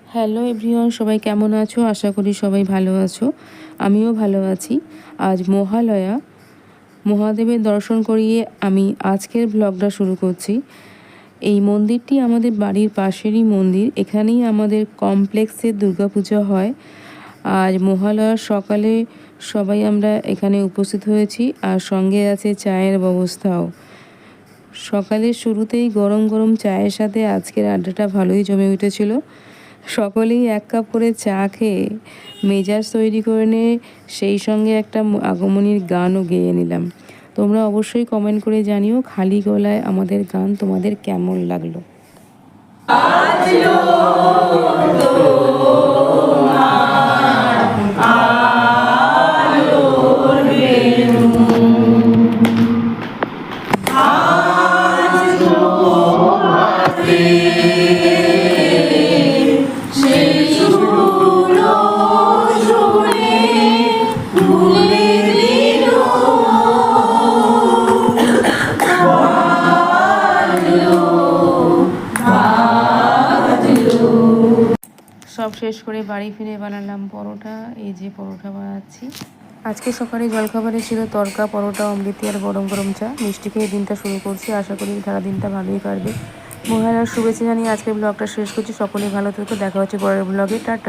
Hello everyone, সবাই কেমন আছো? আশা করি সবাই ভালো আছো। আমিও ভালো আছি। আজ মহালয়া, মহাদেবের দর্শন করিয়ে আমি আজকের ব্লগটা শুরু করছি। এই মন্দিরটি আমাদের বাড়ির পাশেরই মন্দির। এখানেই আমাদের কমপ্লেক্সে দুর্গাপূজা হয়। আজ মহালয়ার সকালে সবাই আমরা এখানে উপস্থিত হয়েছি, আর সঙ্গে আছে চায়ের ব্যবস্থাও। সকালের শুরুতেই গরম গরম চায়ের সাথে আজকের আড্ডাটা ভালোই জমে উঠেছিল। সকলেই এক কাপ করে চা খেয়ে মেজাজ তৈরি করে নিয়ে সেই সঙ্গে একটা আগমনীর গানও গেয়ে নিলাম। তোমরা অবশ্যই কমেন্ট করে জানিও খালি গলায় আমাদের গান তোমাদের কেমন লাগলো। সব শেষ করে বাড়ি ফিরে বানালাম পরোটা। এই যে পরোটা বানাচ্ছি। আজকে সকালে জলখাবারে ছিল তরকা, পরোটা, অমৃতি আর গরম গরম চা। মিষ্টি খেয়ে দিনটা শুরু করছি। আশা করি সারা দিনটা ভালোই কাটবে। মহালয়ার শুভেচ্ছা জানিয়ে আজকের ব্লগটা শেষ করছি। সকলেই ভালো থেকো। দেখা হচ্ছে পরের ব্লগে। টাটা।